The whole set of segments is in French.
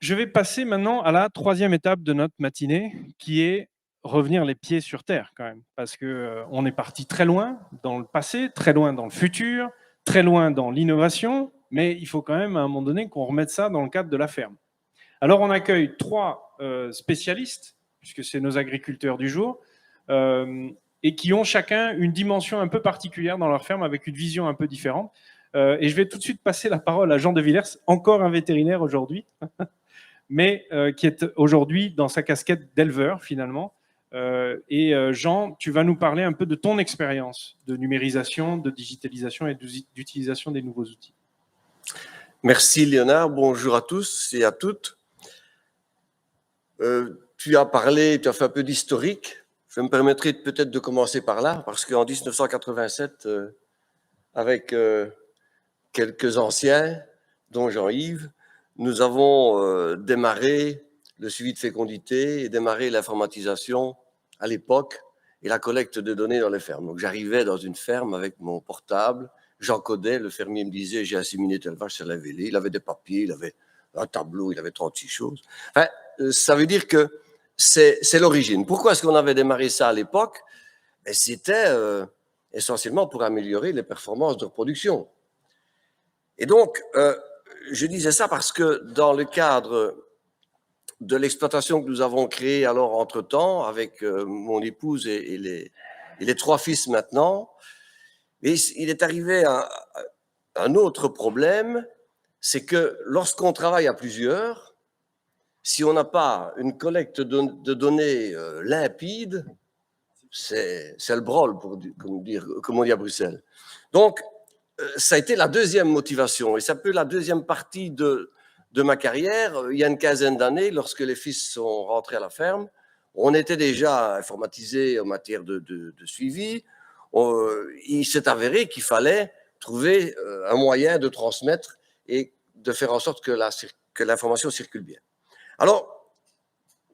Je vais passer maintenant à la troisième étape de notre matinée, qui est revenir les pieds sur terre quand même. Parce qu'on est parti très loin dans le passé, très loin dans le futur, très loin dans l'innovation, mais il faut quand même à un moment donné qu'on remette ça dans le cadre de la ferme. Alors on accueille trois spécialistes, puisque c'est nos agriculteurs du jour, et qui ont chacun une dimension un peu particulière dans leur ferme, avec une vision un peu différente. Et je vais tout de suite passer la parole à Jean de Villers, encore un vétérinaire aujourd'hui, mais qui est aujourd'hui dans sa casquette d'éleveur finalement. Jean, tu vas nous parler un peu de ton expérience de numérisation, de digitalisation et d'utilisation des nouveaux outils. Merci Léonard, bonjour à tous et à toutes. Tu as parlé, tu as fait un peu d'historique. Je me permettrai peut-être de commencer par là, parce qu'en 1987, avec quelques anciens, dont Jean-Yves, nous avons démarré le suivi de fécondité et démarré l'informatisation à l'époque et la collecte de données dans les fermes. Donc j'arrivais dans une ferme avec mon portable, j'encodais, le fermier me disait j'ai assimilé telle vache, c'est la vélée, il avait des papiers, il avait un tableau, il avait 36 choses. Enfin, ça veut dire que c'est l'origine. Pourquoi est-ce qu'on avait démarré ça à l'époque? C'était essentiellement pour améliorer les performances de reproduction. Et donc, je disais ça parce que dans le cadre de l'exploitation que nous avons créée alors entre-temps, avec mon épouse et les trois fils maintenant, il est arrivé un autre problème, c'est que lorsqu'on travaille à plusieurs, si on n'a pas une collecte de données limpide, c'est le brol, comme on dit à Bruxelles. Donc, ça a été la deuxième motivation, et ça peut la deuxième partie de ma carrière. Il y a une quinzaine d'années, lorsque les fils sont rentrés à la ferme, on était déjà informatisé en matière de suivi. Il s'est avéré qu'il fallait trouver un moyen de transmettre et de faire en sorte que l'information circule bien. Alors,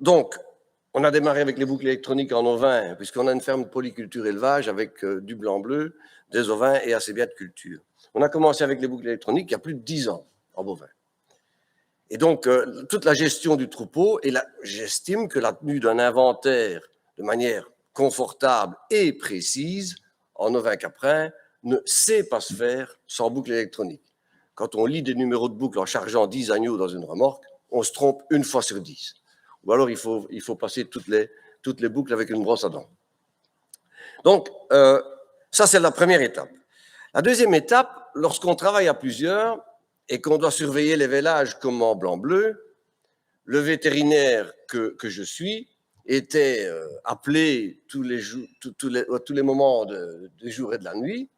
donc, on a démarré avec les boucles électroniques en ovin, puisqu'on a une ferme de polyculture élevage avec du blanc-bleu, des ovins et assez bien de culture. On a commencé avec les boucles électroniques il y a plus de 10 ans en bovin. Et donc, toute la gestion du troupeau, et j'estime que la tenue d'un inventaire de manière confortable et précise en ovin caprin ne sait pas se faire sans boucle électronique. Quand on lit des numéros de boucle en chargeant 10 agneaux dans une remorque, on se trompe une fois sur 10. Ou alors, il faut passer toutes les boucles avec une brosse à dents. Donc, ça, c'est la première étape. La deuxième étape, lorsqu'on travaille à plusieurs et qu'on doit surveiller les vélages comme en blanc-bleu, le vétérinaire que je suis était appelé tous les moments du jour et de la nuit,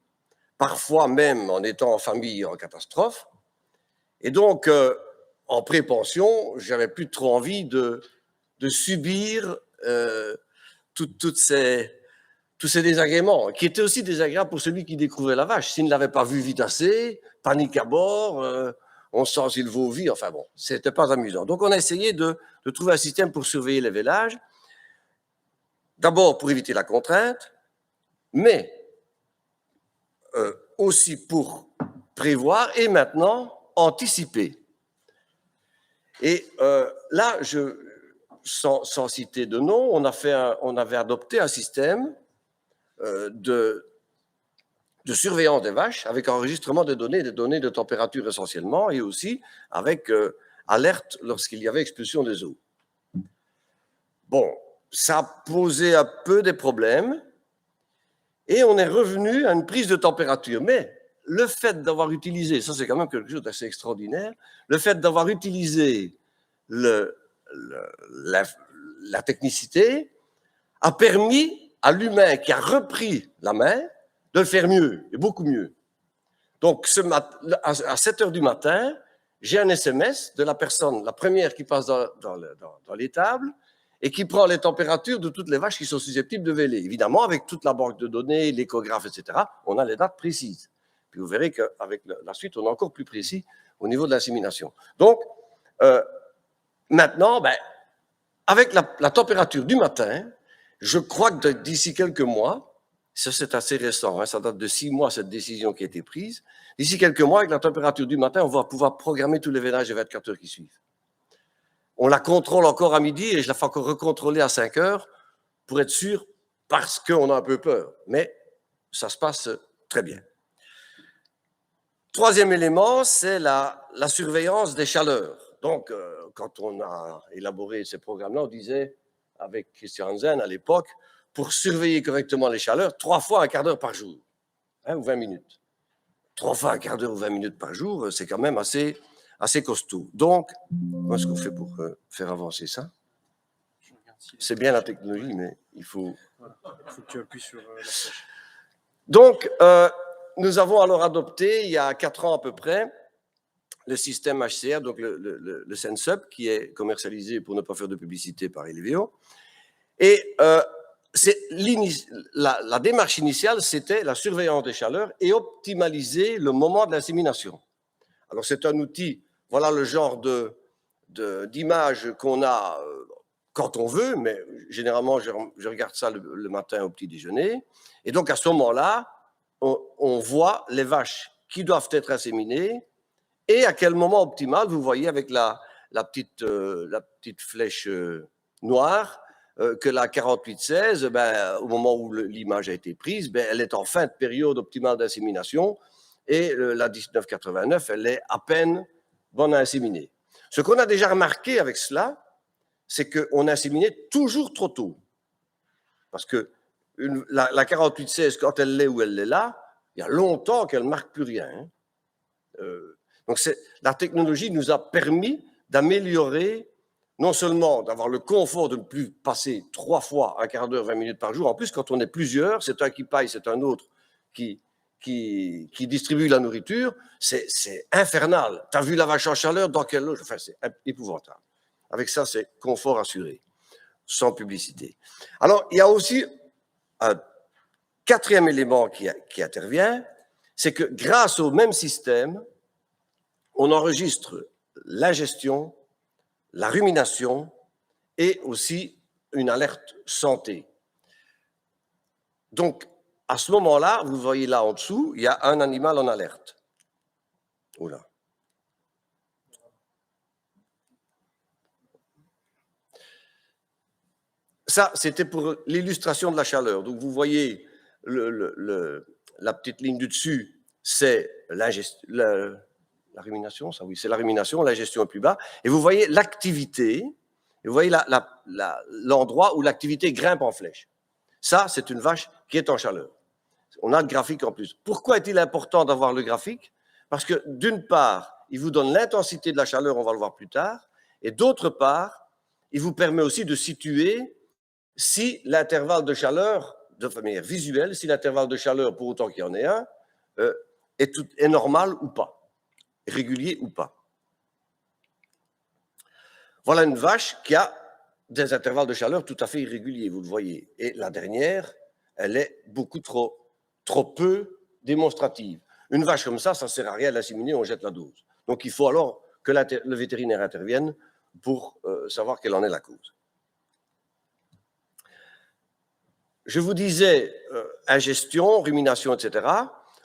parfois même en étant en famille en catastrophe. Et donc, en pré-pension, j'avais plus trop envie de subir tous ces désagréments, qui étaient aussi désagréables pour celui qui découvrait la vache. S'il ne l'avait pas vue vite assez, panique à bord, on sent s'il vaut vie, enfin bon, c'était pas amusant. Donc on a essayé de trouver un système pour surveiller les vélages, d'abord pour éviter la contrainte, mais aussi pour prévoir et maintenant anticiper. Et là, sans citer de nom, on avait adopté un système de surveillance des vaches avec enregistrement des données de température essentiellement, et aussi avec alerte lorsqu'il y avait expulsion des eaux. Bon, ça a posé un peu des problèmes et on est revenu à une prise de température. Mais le fait d'avoir utilisé, ça c'est quand même quelque chose d'assez extraordinaire, le fait d'avoir utilisé la technicité a permis à l'humain qui a repris la main de le faire mieux, et beaucoup mieux. Donc, à 7 heures du matin, j'ai un SMS de la personne, la première qui passe dans l'étable, et qui prend les températures de toutes les vaches qui sont susceptibles de véler. Évidemment, avec toute la banque de données, l'échographe, etc., on a les dates précises. Puis vous verrez qu'avec la suite, on est encore plus précis au niveau de l'insémination. Donc, maintenant, avec la température du matin, je crois que d'ici quelques mois, ça c'est assez récent, hein, ça date de 6 mois cette décision qui a été prise, d'ici quelques mois, avec la température du matin, on va pouvoir programmer tous les vélages des 24 heures qui suivent. On la contrôle encore à midi et je la fais encore recontrôler à 5 heures pour être sûr, parce qu'on a un peu peur. Mais ça se passe très bien. Troisième élément, c'est la surveillance des chaleurs. Donc, quand on a élaboré ces programmes-là, on disait, avec Christian Hansen à l'époque, pour surveiller correctement les chaleurs, 3 fois un quart d'heure par jour, hein, ou 20 minutes. 3 fois un quart d'heure ou 20 minutes par jour, c'est quand même assez costaud. Donc, comment est-ce qu'on fait pour faire avancer ça? C'est bien la technologie, mais il faut... Voilà. Il faut que tu appuies sur la flèche. Donc, nous avons alors adopté, il y a 4 ans à peu près, le système HCR, donc le SenseUp, qui est commercialisé, pour ne pas faire de publicité, par Ellevio. Et la démarche initiale, c'était la surveillance des chaleurs et optimaliser le moment de l'insémination. Alors, c'est un outil, voilà le genre d'image qu'on a quand on veut, mais généralement, je regarde ça le matin au petit déjeuner. Et donc, à ce moment-là, on voit les vaches qui doivent être inséminées et à quel moment optimal, vous voyez avec la petite flèche noire, que la 48-16, au moment où l'image a été prise, elle est en fin de période optimale d'insémination et la 1989, elle est à peine bonne à inséminer. Ce qu'on a déjà remarqué avec cela, c'est qu'on inséminait toujours trop tôt. Parce que la 48-16, quand elle l'est où elle est là, il y a longtemps qu'elle ne marque plus rien. Hein. Donc la technologie nous a permis d'améliorer, non seulement d'avoir le confort de ne plus passer 3 fois un quart d'heure, 20 minutes par jour, en plus quand on est plusieurs, c'est un qui paille, c'est un autre qui distribue la nourriture, c'est infernal. Tu as vu la vache en chaleur, dans quelle loge? Enfin, c'est épouvantable. Avec ça, c'est confort assuré, sans publicité. Alors, il y a aussi un 4e élément qui intervient, c'est que grâce au même système, on enregistre l'ingestion, la rumination et aussi une alerte santé. Donc, à ce moment-là, vous voyez là en dessous, il y a un animal en alerte. Oula. Ça, c'était pour l'illustration de la chaleur. Donc, vous voyez la petite ligne du dessus, c'est la rumination, ça oui, c'est la rumination, la gestion est plus bas. Et vous voyez l'activité, et vous voyez l'endroit où l'activité grimpe en flèche. Ça, c'est une vache qui est en chaleur. On a le graphique en plus. Pourquoi est-il important d'avoir le graphique? Parce que d'une part, il vous donne l'intensité de la chaleur, on va le voir plus tard, et d'autre part, il vous permet aussi de situer si l'intervalle de chaleur, de manière visuelle, si l'intervalle de chaleur, pour autant qu'il y en ait un, est normal ou pas, régulier ou pas. Voilà une vache qui a des intervalles de chaleur tout à fait irréguliers, vous le voyez. Et la dernière, elle est beaucoup trop peu démonstrative. Une vache comme ça ne sert à rien à l'inséminer, on jette la dose. Donc il faut alors que le vétérinaire intervienne pour savoir quelle en est la cause. Je vous disais ingestion, rumination, etc.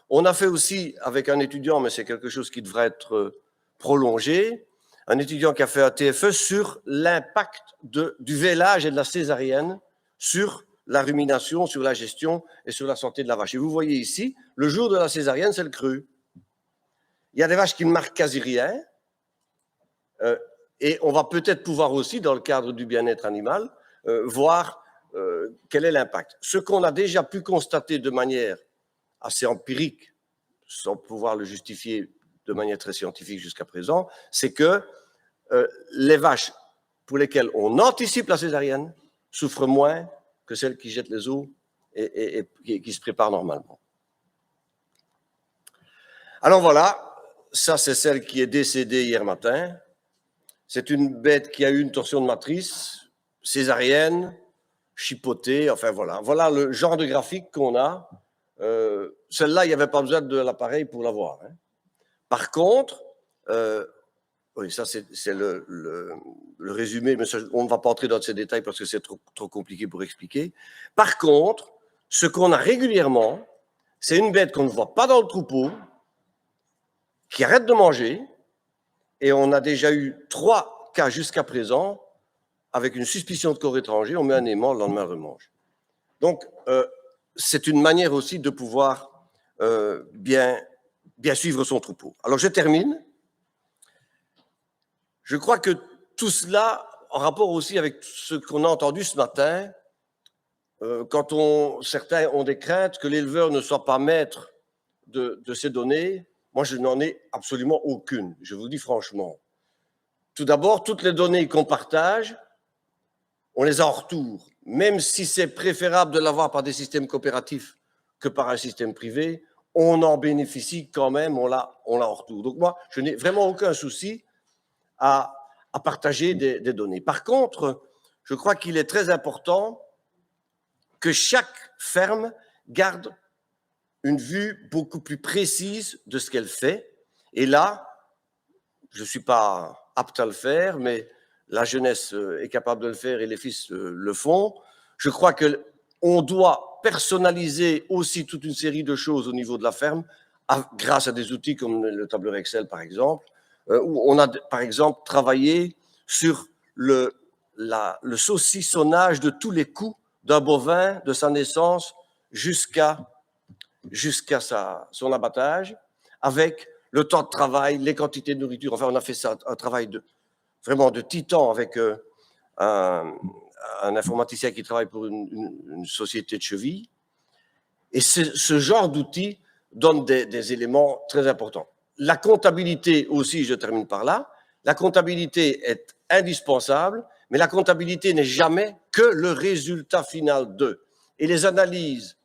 On a fait aussi avec un étudiant, mais c'est quelque chose qui devrait être prolongé, un étudiant qui a fait un TFE sur l'impact du vélage et de la césarienne sur la rumination, sur la gestion et sur la santé de la vache. Et vous voyez ici, le jour de la césarienne, c'est le cru. Il y a des vaches qui ne marquent quasi rien, et on va peut-être pouvoir aussi, dans le cadre du bien-être animal, voir quel est l'impact. Ce qu'on a déjà pu constater de manière assez empirique, sans pouvoir le justifier de manière très scientifique jusqu'à présent, c'est que les vaches pour lesquelles on anticipe la césarienne souffrent moins que celles qui jettent les os et qui se préparent normalement. Alors voilà, ça c'est celle qui est décédée hier matin. C'est une bête qui a eu une torsion de matrice, césarienne, chipotée, enfin voilà. Voilà le genre de graphique qu'on a. Celle-là, il n'y avait pas besoin de l'appareil pour la voir. Hein. Par contre, oui, ça c'est le résumé, mais ça, on ne va pas entrer dans ces détails parce que c'est trop compliqué pour expliquer. Par contre, ce qu'on a régulièrement, c'est une bête qu'on ne voit pas dans le troupeau, qui arrête de manger, et on a déjà eu 3 cas jusqu'à présent, avec une suspicion de corps étranger, on met un aimant, le lendemain, on remange. Donc, c'est une manière aussi de pouvoir bien suivre son troupeau. Alors, je termine. Je crois que tout cela, en rapport aussi avec ce qu'on a entendu ce matin, quand certains ont des craintes que l'éleveur ne soit pas maître de ces données, moi, je n'en ai absolument aucune, je vous dis franchement. Tout d'abord, toutes les données qu'on partage, on les a en retour. Même si c'est préférable de l'avoir par des systèmes coopératifs que par un système privé, on en bénéficie quand même, on l'a en retour. Donc moi, je n'ai vraiment aucun souci à partager des données. Par contre, je crois qu'il est très important que chaque ferme garde une vue beaucoup plus précise de ce qu'elle fait. Et là, je ne suis pas apte à le faire, mais la jeunesse est capable de le faire et les fils le font. Je crois qu'on doit personnaliser aussi toute une série de choses au niveau de la ferme, grâce à des outils comme le tableur Excel, par exemple, où on a, par exemple, travaillé sur le saucissonnage de tous les coûts d'un bovin, de sa naissance jusqu'à son abattage, avec le temps de travail, les quantités de nourriture. Enfin, on a fait ça, un travail vraiment de titan avec un informaticien qui travaille pour une société de chevilles. Et ce genre d'outils donne des éléments très importants. La comptabilité aussi, je termine par là, la comptabilité est indispensable, mais la comptabilité n'est jamais que le résultat final d'eux. Et les analyses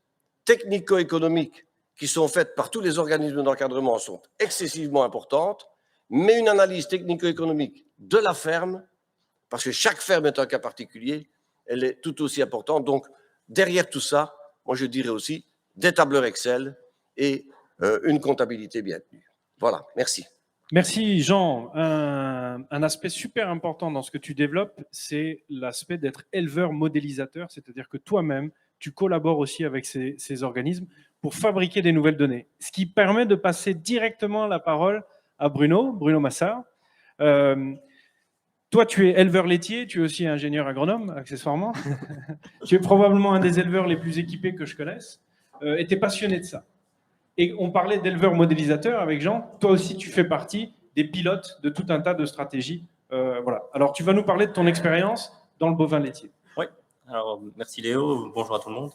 technico-économiques qui sont faites par tous les organismes d'encadrement sont excessivement importantes, mais une analyse technico-économique de la ferme, parce que chaque ferme est un cas particulier, elle est tout aussi importante. Donc, derrière tout ça, moi je dirais aussi des tableurs Excel et une comptabilité bien tenue. Voilà, merci. Merci Jean. Un aspect super important dans ce que tu développes, c'est l'aspect d'être éleveur modélisateur, c'est-à-dire que toi-même, tu collabores aussi avec ces organismes pour fabriquer des nouvelles données. Ce qui permet de passer directement la parole à Bruno Massard. Toi, tu es éleveur laitier, tu es aussi ingénieur agronome, accessoirement. Tu es probablement un des éleveurs les plus équipés que je connaisse, et tu es passionné de ça. Et on parlait d'éleveurs modélisateurs avec Jean. Toi aussi, tu fais partie des pilotes de tout un tas de stratégies. Voilà. Alors, tu vas nous parler de ton expérience dans le bovin laitier. Oui. Alors, merci Léo. Bonjour à tout le monde.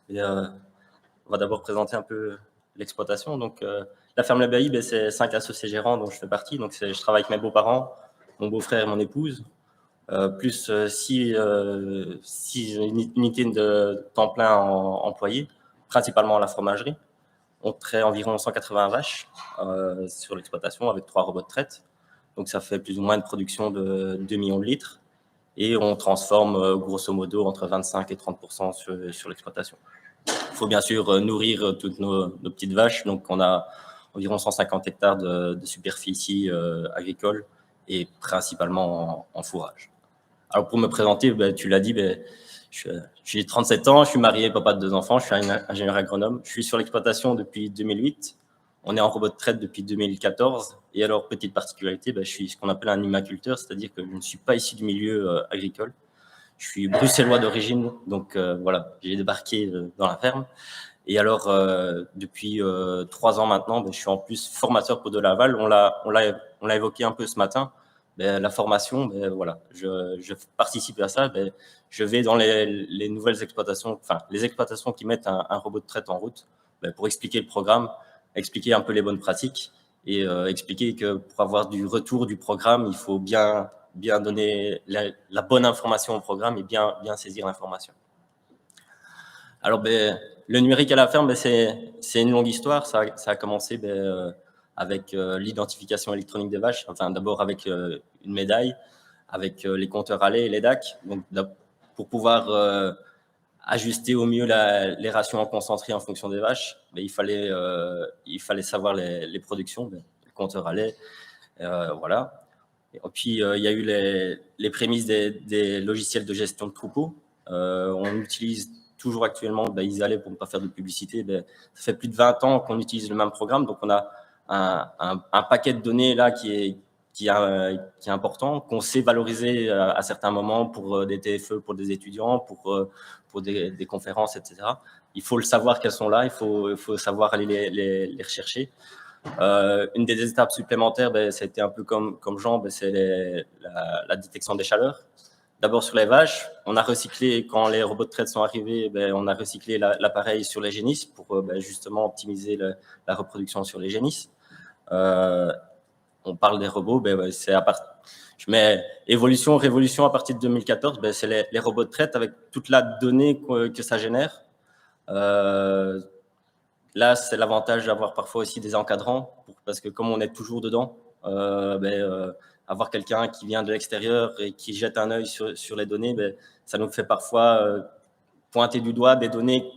Et, on va d'abord présenter un peu l'exploitation. Donc, la ferme L'Abbaye, c'est 5 associés gérants dont je fais partie. Donc, je travaille avec mes beaux-parents, mon beau-frère et mon épouse, plus 6 unités de temps plein employées, principalement à la fromagerie. On traite environ 180 vaches sur l'exploitation avec 3 robots de traite. Donc, ça fait plus ou moins une production de 2 millions de litres. Et on transforme grosso modo entre 25 et 30% sur l'exploitation. Il faut bien sûr nourrir toutes nos petites vaches. Donc, on a environ 150 hectares de superficie agricole et principalement en fourrage. Alors, pour me présenter, tu l'as dit, j'ai 37 ans, je suis marié, papa de 2 enfants, je suis ingénieur agronome. Je suis sur l'exploitation depuis 2008. On est en robot de traite depuis 2014. Et alors, petite particularité, je suis ce qu'on appelle un immaculteur, c'est-à-dire que je ne suis pas issu du milieu agricole. Je suis bruxellois d'origine, donc voilà, j'ai débarqué dans la ferme. Et alors, depuis 3 ans maintenant, je suis en plus formateur pour de l'aval. On l'a évoqué un peu ce matin. La formation, voilà, je participe à ça. Je vais dans les nouvelles exploitations, enfin les exploitations qui mettent un robot de traite en route, pour expliquer le programme, expliquer un peu les bonnes pratiques et expliquer que pour avoir du retour du programme, il faut bien donner la bonne information au programme et bien saisir l'information. Alors, le numérique à la ferme, c'est une longue histoire. Ça a commencé avec l'identification électronique des vaches, enfin d'abord avec une médaille, avec les compteurs à lait et les DAC, donc, pour pouvoir ajuster au mieux les rations en concentré en fonction des vaches. Il fallait savoir les productions, les compteurs à lait, voilà. Et puis, il y a eu les prémices des logiciels de gestion de troupeaux. On utilise toujours actuellement Isalé pour ne pas faire de publicité. Ça fait plus de 20 ans qu'on utilise le même programme, donc on a un paquet de données là qui qui est important, qu'on sait valoriser à certains moments pour des TFE, pour des étudiants, pour des conférences, etc. Il faut le savoir qu'elles sont là, il faut savoir aller les rechercher. Une des étapes supplémentaires, ça a été un peu comme Jean, c'est la détection des chaleurs. D'abord sur les vaches, on a recyclé, quand les robots de traite sont arrivés, on a recyclé l'appareil sur les génisses pour justement optimiser la reproduction sur les génisses. On parle des robots, c'est je mets évolution, révolution à partir de 2014, c'est les robots de traite avec toute la donnée que ça génère. Là, c'est l'avantage d'avoir parfois aussi des encadrants, parce que comme on est toujours dedans, avoir quelqu'un qui vient de l'extérieur et qui jette un œil sur les données, ça nous fait parfois pointer du doigt des données.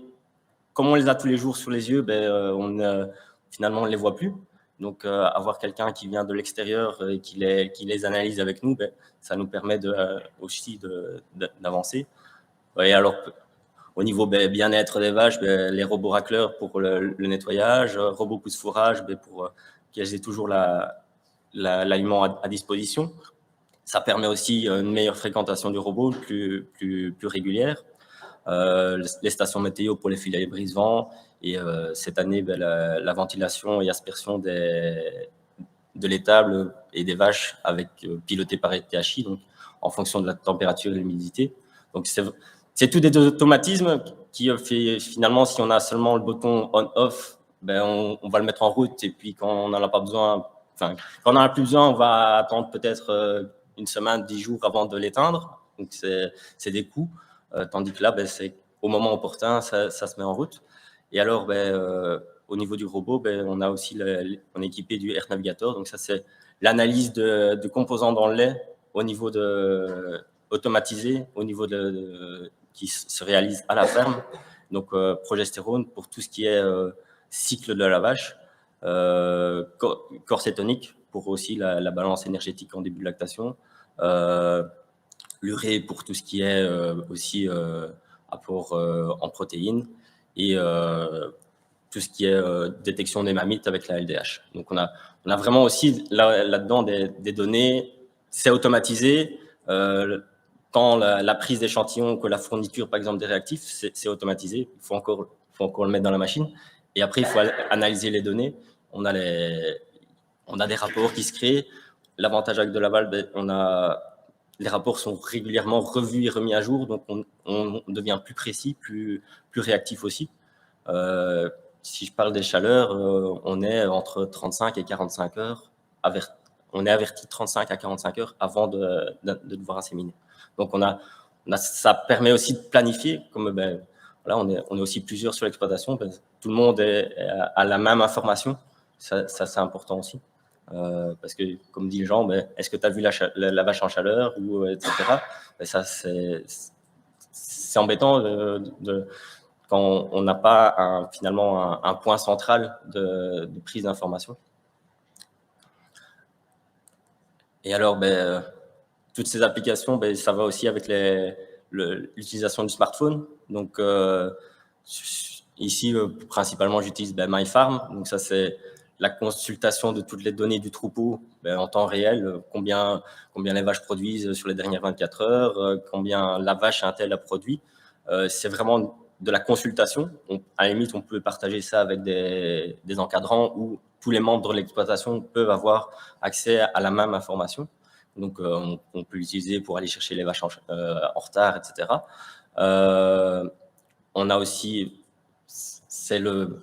Comme on les a tous les jours sur les yeux, finalement, on ne les voit plus. Donc, avoir quelqu'un qui vient de l'extérieur et qui les analyse avec nous, ça nous permet aussi d'avancer. Et alors, au niveau bien-être des vaches, les robots racleurs pour le nettoyage, robots pousse-fourrage pour qu'elles aient toujours l'aliment à disposition. Ça permet aussi une meilleure fréquentation du robot, plus régulière. Les stations météo pour les filets brise-vent. Et cette année, la ventilation et aspersion de l'étable et des vaches pilotées par THI, donc en fonction de la température et de l'humidité. Donc, c'est tout des automatismes qui fait finalement, si on a seulement le bouton on-off, on va le mettre en route. Et puis, quand on n'en a pas besoin, quand on n'en a plus besoin, on va attendre peut-être une semaine, 10 jours avant de l'éteindre. Donc, c'est des coûts. Tandis que là, c'est au moment opportun, ça se met en route. Et alors, au niveau du robot, on a aussi on est équipé du Air Navigator. Donc ça, c'est l'analyse de composants dans le lait au niveau automatisé, au niveau qui se réalise à la ferme. Donc progestérone pour tout ce qui est cycle de la vache, corps cétonique pour aussi la balance énergétique en début de lactation. L'urée pour tout ce qui est aussi apport en protéines et tout ce qui est détection des mammites avec la LDH. Donc, on a vraiment aussi là-dedans des données, c'est automatisé. Quand la prise d'échantillons, que la fourniture, par exemple, des réactifs, c'est automatisé. Il faut encore le mettre dans la machine. Et après, il faut analyser les données. On a des rapports qui se créent. L'avantage avec de Laval, les rapports sont régulièrement revus et remis à jour, donc on devient plus précis, plus réactif aussi. Si je parle des chaleurs, on est entre 35 et 45 heures. On est averti 35 à 45 heures avant de devoir inséminer. Donc ça permet aussi de planifier. Comme là, on est aussi plusieurs sur l'exploitation. Tout le monde a la même information. Ça c'est important aussi. Parce que, comme dit Jean, est-ce que tu as vu la vache en chaleur, etc. Ça, c'est embêtant quand on n'a pas finalement un point central de prise d'information. Et alors, toutes ces applications, ça va aussi avec l'utilisation du smartphone. Donc, ici, principalement, j'utilise MyFarm. Donc, ça, c'est la consultation de toutes les données du troupeau en temps réel, combien les vaches produisent sur les dernières 24 heures, combien la vache un-t-elle a produit. C'est vraiment de la consultation. À la limite, on peut partager ça avec des encadrants où tous les membres de l'exploitation peuvent avoir accès à la même information. Donc, on peut l'utiliser pour aller chercher les vaches en retard, etc. On a aussi, c'est le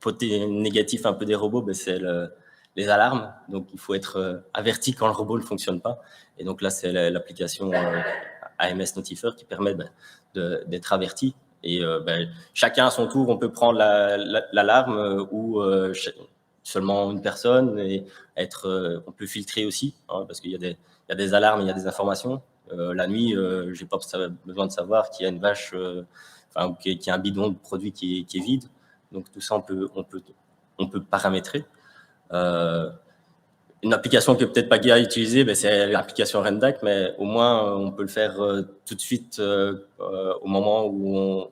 côté négatif un peu des robots, c'est les alarmes. Donc, il faut être averti quand le robot ne fonctionne pas. Et donc là, c'est l'application AMS Notifier qui permet d'être averti. Et chacun à son tour, on peut prendre l'alarme ou seulement une personne et on peut filtrer aussi, parce qu'il y a des alarmes, il y a des informations. La nuit, je n'ai pas besoin de savoir qu'il y a une vache, qu'il y a un bidon de produit qui est vide. Donc tout ça, on peut paramétrer. Une application qui est peut-être pas guère à utiliser, c'est l'application Rendac, mais au moins on peut le faire tout de suite au moment où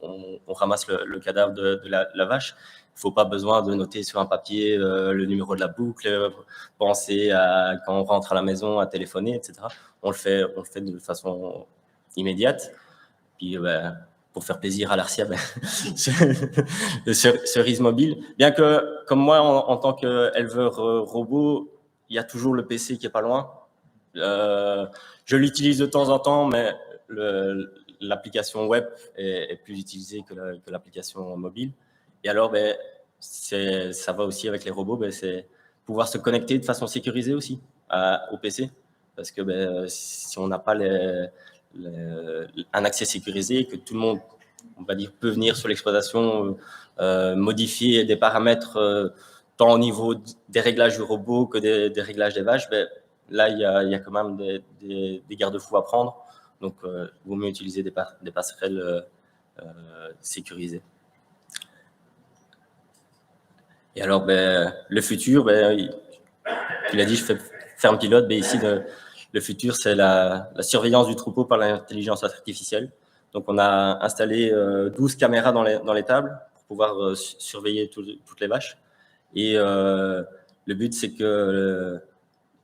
on ramasse le cadavre de la vache. faut pas besoin de noter sur un papier le numéro de la boucle, penser à quand on rentre à la maison à téléphoner, etc. On le fait de façon immédiate. Puis pour faire plaisir à l'Arcia, cerise mobile. Bien que, comme moi, en tant qu'éleveur robot, il y a toujours le PC qui est pas loin. Je l'utilise de temps en temps, mais l'application web est plus utilisée que l'application mobile. Et alors, ça va aussi avec les robots, c'est pouvoir se connecter de façon sécurisée aussi au PC. Parce que si on n'a pas un accès sécurisé, que tout le monde, on va dire, peut venir sur l'exploitation, modifier des paramètres tant au niveau des réglages du robot que des réglages des vaches, là, il y a quand même des garde-fous à prendre. Donc, il vaut mieux utiliser des passerelles sécurisées. Et alors, le futur, il a dit, je fais ferme pilote, ici, le futur, c'est la surveillance du troupeau par l'intelligence artificielle. Donc, on a installé 12 caméras dans les tables pour pouvoir surveiller toutes les vaches. Et le but, c'est que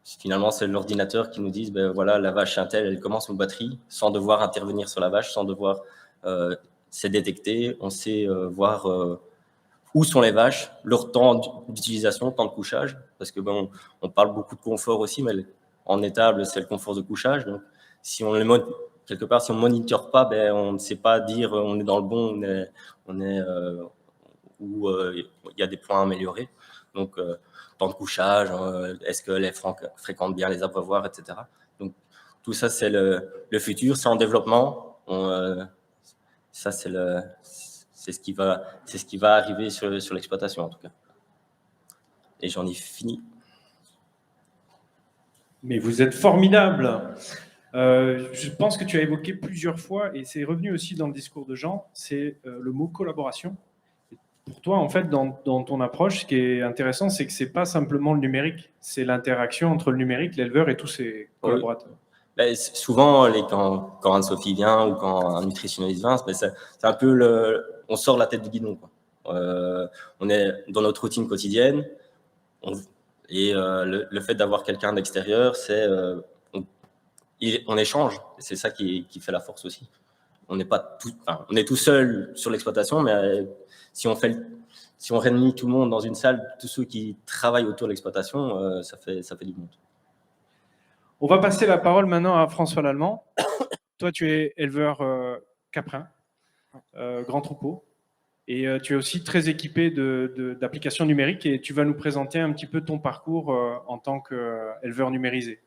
finalement, c'est l'ordinateur qui nous dise, voilà, la vache Intel, elle commence une batterie, sans devoir intervenir sur la vache, sans devoir c'est détecté. On sait voir où sont les vaches, leur temps d'utilisation, temps de couchage, parce que on parle beaucoup de confort aussi, mais en étable, c'est le confort de couchage. Donc, si on quelque part, si on monitore pas, on ne sait pas dire on est dans le bon, on est où il y a des points à améliorer. Donc, temps de couchage, est-ce qu'elle fréquente bien les abreuvoirs, etc. Donc, tout ça, c'est le futur, c'est en développement. Ça, c'est ce qui va arriver sur l'exploitation, en tout cas. Et j'en ai fini. Mais vous êtes formidable. Je pense que tu as évoqué plusieurs fois, et c'est revenu aussi dans le discours de Jean, c'est le mot collaboration. Pour toi, en fait, dans ton approche, ce qui est intéressant, c'est que ce n'est pas simplement le numérique, c'est l'interaction entre le numérique, l'éleveur et tous ses collaborateurs. Oui. Souvent, quand Anne-Sophie vient ou quand un nutritionniste vient, c'est un peu on sort la tête du guidon, quoi. On est dans notre routine quotidienne, et le fait d'avoir quelqu'un d'extérieur, c'est on échange. C'est ça qui fait la force aussi. On est tout seul sur l'exploitation, mais si on réunit tout le monde dans une salle, tous ceux qui travaillent autour de l'exploitation, ça fait du monde. On va passer la parole maintenant à François Lallemand. Toi, tu es éleveur caprin, grand troupeau, et tu es aussi très équipé d'applications numériques, et tu vas nous présenter un petit peu ton parcours en tant qu'éleveur numérisé.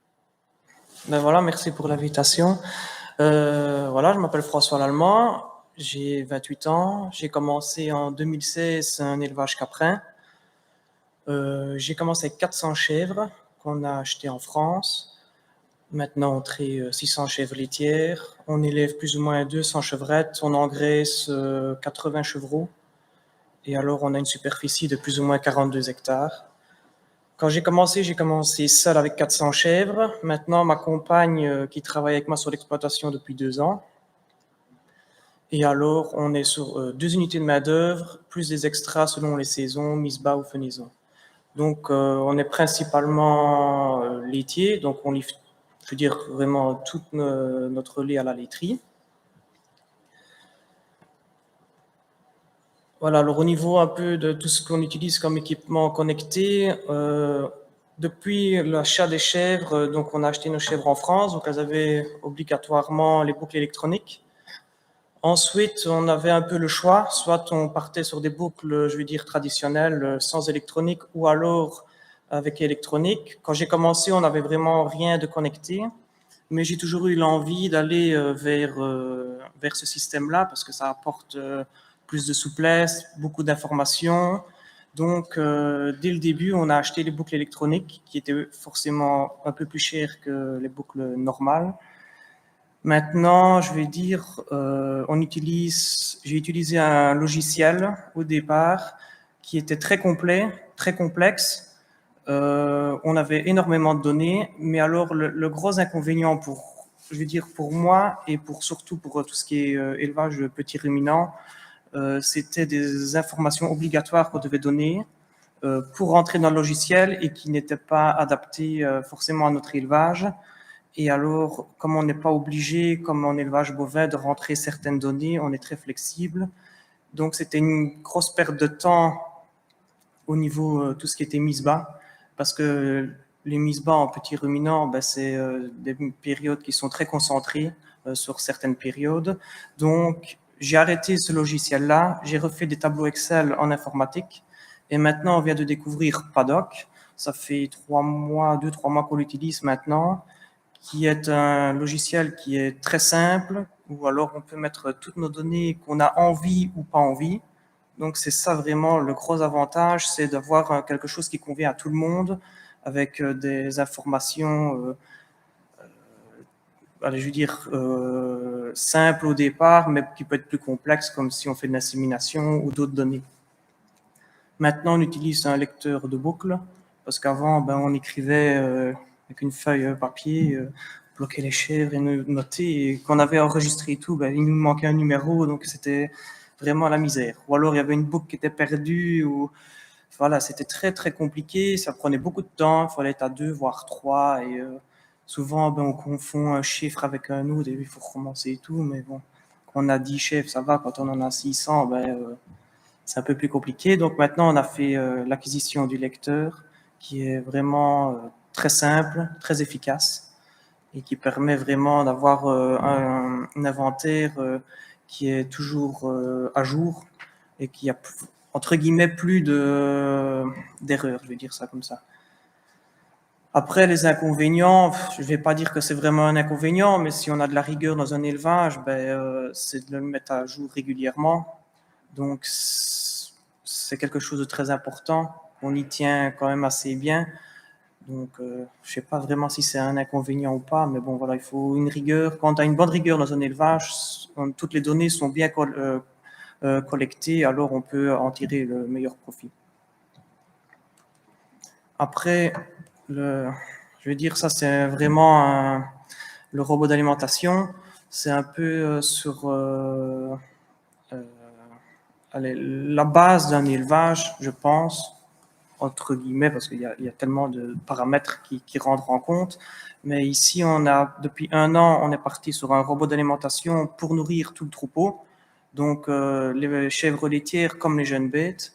Voilà, merci pour l'invitation. Voilà, je m'appelle François Lallemand, j'ai 28 ans, j'ai commencé en 2016 un élevage caprin. J'ai commencé avec 400 chèvres qu'on a achetées en France. Maintenant, on traite 600 chèvres laitières, on élève plus ou moins 200 chevrettes, on engraisse 80 chevreaux, et alors on a une superficie de plus ou moins 42 hectares. Quand j'ai commencé seul avec 400 chèvres. Maintenant, ma compagne qui travaille avec moi sur l'exploitation depuis 2 ans. Et alors, on est sur 2 unités de main-d'œuvre, plus des extras selon les saisons, mise bas ou fenaison. Donc, on est principalement laitier, donc on livre, je veux dire, vraiment tout notre lait à la laiterie. Voilà, alors au niveau un peu de tout ce qu'on utilise comme équipement connecté, depuis l'achat des chèvres, donc on a acheté nos chèvres en France, donc elles avaient obligatoirement les boucles électroniques. Ensuite, on avait un peu le choix, soit on partait sur des boucles, je veux dire, traditionnelles, sans électronique, ou alors avec électronique. Quand j'ai commencé, on n'avait vraiment rien de connecté, mais j'ai toujours eu l'envie d'aller vers ce système-là, parce que ça apporte plus de souplesse, beaucoup d'informations. Donc, dès le début, on a acheté les boucles électroniques qui étaient forcément un peu plus chères que les boucles normales. Maintenant, je vais dire, j'ai utilisé un logiciel au départ qui était très complet, très complexe. On avait énormément de données, mais alors le gros inconvénient pour moi et surtout pour tout ce qui est élevage de petits ruminants, c'était des informations obligatoires qu'on devait donner pour rentrer dans le logiciel et qui n'étaient pas adaptées forcément à notre élevage. Et alors, comme on n'est pas obligé, comme en élevage bovin, de rentrer certaines données, on est très flexible. Donc, c'était une grosse perte de temps au niveau tout ce qui était mise bas, parce que les mises bas en petits ruminants, ben, c'est des périodes qui sont très concentrées sur certaines périodes. Donc, j'ai arrêté ce logiciel-là, j'ai refait des tableaux Excel en informatique, et maintenant, on vient de découvrir Paddock. Ça fait 2-3 mois qu'on l'utilise maintenant, qui est un logiciel qui est très simple, où alors on peut mettre toutes nos données qu'on a envie ou pas envie. Donc c'est ça vraiment le gros avantage, c'est d'avoir quelque chose qui convient à tout le monde, avec des informations, je veux dire, simples au départ, mais qui peut être plus complexe, comme si on fait de l'insémination ou d'autres données. Maintenant, on utilise un lecteur de boucles, parce qu'avant, ben, on écrivait avec une feuille papier, bloquer les chèvres et noter, et qu'on avait enregistré tout, ben, il nous manquait un numéro, donc c'était vraiment la misère. Ou alors il y avait une boucle qui était perdue, ou voilà, c'était très très compliqué, ça prenait beaucoup de temps, il fallait être à 2 voire 3, et souvent ben, on confond un chiffre avec un autre, et il faut recommencer et tout, mais bon, quand on a 10 chèvres, ça va, quand on en a 600, ben, c'est un peu plus compliqué. Donc maintenant, on a fait l'acquisition du lecteur, qui est vraiment très simple, très efficace, et qui permet vraiment d'avoir un inventaire qui est toujours à jour et qui a, entre guillemets, plus d'erreurs, je vais dire ça comme ça. Après, les inconvénients, je ne vais pas dire que c'est vraiment un inconvénient, mais si on a de la rigueur dans un élevage, ben, c'est de le mettre à jour régulièrement. Donc, c'est quelque chose de très important. On y tient quand même assez bien. Donc, je ne sais pas vraiment si c'est un inconvénient ou pas, mais bon, voilà, il faut une rigueur. Quand tu as une bonne rigueur dans un élevage, toutes les données sont bien collectées, alors on peut en tirer le meilleur profit. Après, je veux dire, ça, c'est vraiment le robot d'alimentation. C'est un peu sur la base d'un élevage, je pense, entre guillemets, parce qu'il y a tellement de paramètres qui rentrent en compte. Mais ici, depuis 1 an, on est parti sur un robot d'alimentation pour nourrir tout le troupeau. Donc, les chèvres laitières comme les jeunes bêtes.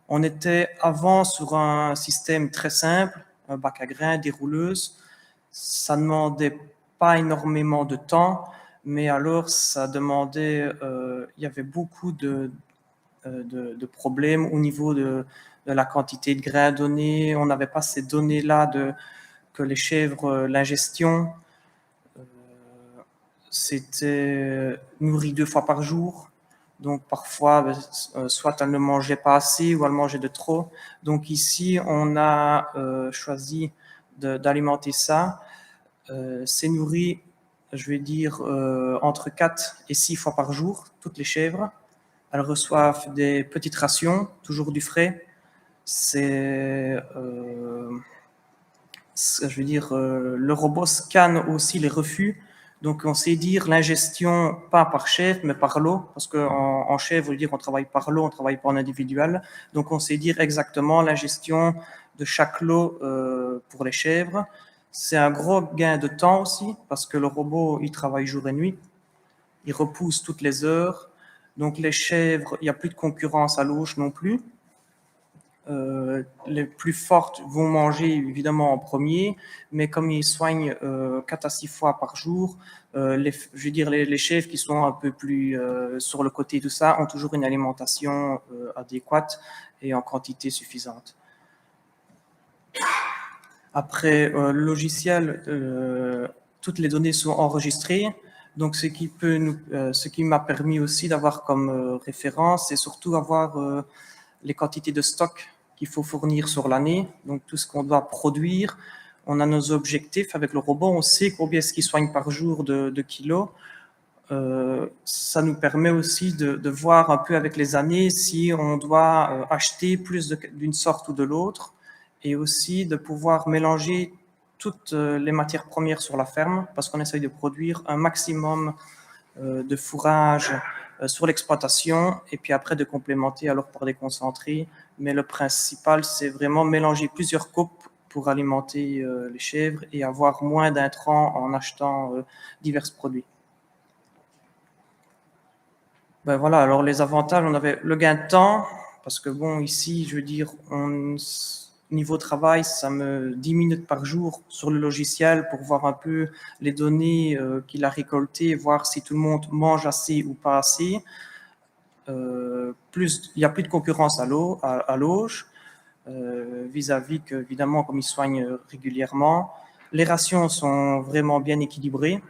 On était avant sur un système très simple, un bac à grains, des rouleuses. Ça ne demandait pas énormément de temps, mais alors ça demandait, il y avait beaucoup de problèmes au niveau de la quantité de grains donnés. On n'avait pas ces données-là que les chèvres, l'ingestion, c'était nourri 2 fois par jour. Donc parfois, soit elles ne mangeaient pas assez ou elles mangeaient de trop. Donc ici, on a choisi d'alimenter ça. C'est nourri, je vais dire, entre 4 et 6 fois par jour, toutes les chèvres. Elles reçoivent des petites rations, toujours du frais. Je veux dire, le robot scanne aussi les refus. Donc, on sait dire l'ingestion, pas par chèvre, mais par lot, parce qu'en chèvre, dire on travaille par lot, on travaille pas en individuel. Donc, on sait dire exactement l'ingestion de chaque lot pour les chèvres. C'est un gros gain de temps aussi, parce que le robot, il travaille jour et nuit. Il repousse toutes les heures. Donc, les chèvres, il n'y a plus de concurrence à l'auge non plus. Les plus fortes vont manger évidemment en premier, mais comme ils soignent 4 à 6 fois par jour, je veux dire les chèvres qui sont un peu plus sur le côté tout ça ont toujours une alimentation adéquate et en quantité suffisante. Après le logiciel, toutes les données sont enregistrées. Donc ce qui m'a permis aussi d'avoir comme référence, c'est surtout avoir les quantités de stock qu'il faut fournir sur l'année, donc tout ce qu'on doit produire. On a nos objectifs avec le robot, on sait combien est-ce qu'il soigne par jour de kilos. Ça nous permet aussi de voir un peu avec les années si on doit acheter plus d'une sorte ou de l'autre, et aussi de pouvoir mélanger toutes les matières premières sur la ferme, parce qu'on essaye de produire un maximum de fourrage sur l'exploitation et puis après de complémenter alors par des concentrés. Mais le principal, c'est vraiment mélanger plusieurs coupes pour alimenter les chèvres et avoir moins d'intrants en achetant divers produits. Ben voilà, alors les avantages, on avait le gain de temps, parce que bon, ici, je veux dire, niveau travail, ça me 10 minutes par jour sur le logiciel pour voir un peu les données qu'il a récoltées, voir si tout le monde mange assez ou pas assez. Il n'y a plus de concurrence à l'auge, vis-à-vis que, évidemment, comme ils soignent régulièrement. Les rations sont vraiment bien équilibrées.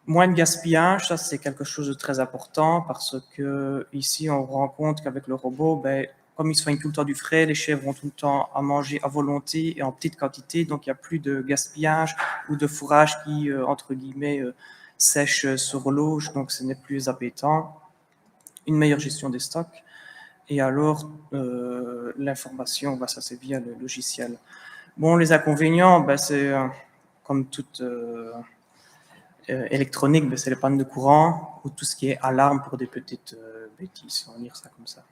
Moins de gaspillage, ça c'est quelque chose de très important parce que ici on rend compte qu'avec le robot, ben, comme ils soignent tout le temps du frais, les chèvres ont tout le temps à manger à volonté et en petite quantité, donc il n'y a plus de gaspillage ou de fourrage qui, entre guillemets, sèche sur l'auge, donc ce n'est plus appétant. Une meilleure gestion des stocks. Et alors, l'information, ben, ça c'est via le logiciel. Bon, les inconvénients, ben, c'est comme toute électronique, ben, c'est les pannes de courant ou tout ce qui est alarme pour des petites bêtises, on va dire ça comme ça.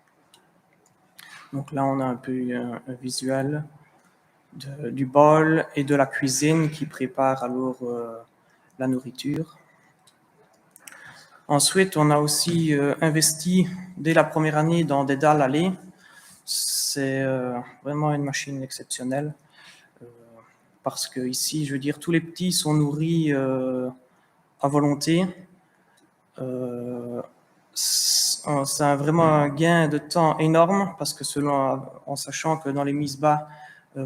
Donc là, on a un peu un visuel du bol et de la cuisine qui prépare alors la nourriture. Ensuite, on a aussi investi dès la première année dans des dalles à lait. C'est vraiment une machine exceptionnelle parce que ici, je veux dire, tous les petits sont nourris à volonté. C'est vraiment un gain de temps énorme parce que en sachant que dans les mises bas,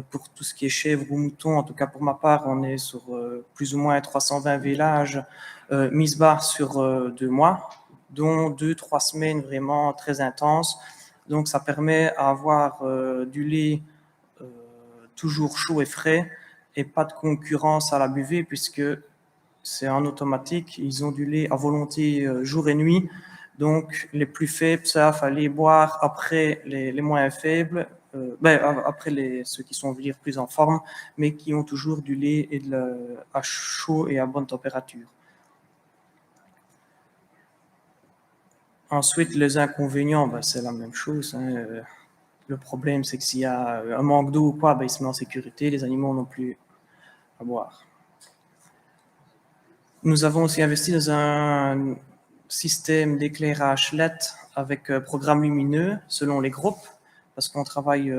pour tout ce qui est chèvre ou mouton, en tout cas pour ma part, on est sur plus ou moins 320 vélages mises bas sur 2 mois, dont 2-3 semaines vraiment très intenses. Donc ça permet d'avoir du lait toujours chaud et frais et pas de concurrence à la buvée puisque c'est en automatique, ils ont du lait à volonté jour et nuit. Donc, les plus faibles savent aller boire après les moins faibles, après ceux qui sont plus en forme, mais qui ont toujours du lait à chaud et à bonne température. Ensuite, les inconvénients, ben, c'est la même chose. Hein. Le problème, c'est que s'il y a un manque d'eau ou quoi, ben, ils se mettent en sécurité, les animaux n'ont plus à boire. Nous avons aussi investi dans un système d'éclairage LED avec programme lumineux selon les groupes, parce qu'on travaille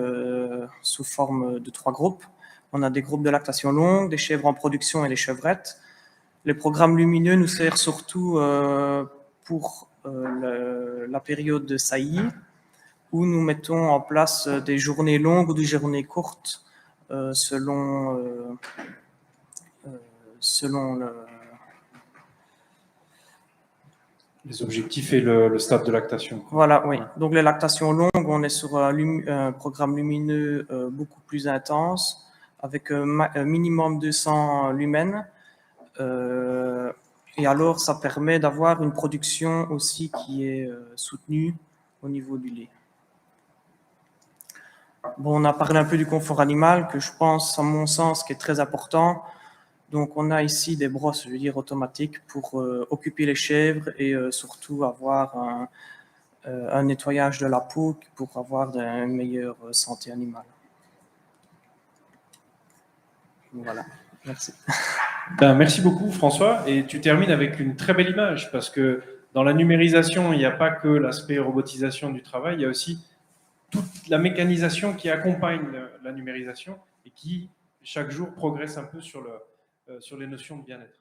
sous forme de 3 groupes. On a des groupes de lactation longue, des chèvres en production et les chevrettes. Les programmes lumineux nous servent surtout pour la période de saillie, où nous mettons en place des journées longues ou des journées courtes selon les objectifs et le stade de lactation. Voilà, oui. Donc les lactations longues, on est sur un programme lumineux beaucoup plus intense, avec un minimum 200 lumens. Et alors, ça permet d'avoir une production aussi qui est soutenue au niveau du lait. Bon, on a parlé un peu du confort animal, que je pense, à mon sens, qui est très important. Donc, on a ici des brosses, je veux dire, automatiques pour occuper les chèvres et surtout avoir un nettoyage de la peau pour avoir une meilleure santé animale. Voilà, merci. Ben, merci beaucoup François, et tu termines avec une très belle image parce que dans la numérisation, il n'y a pas que l'aspect robotisation du travail, il y a aussi toute la mécanisation qui accompagne la numérisation et qui chaque jour progresse un peu sur les notions de bien-être.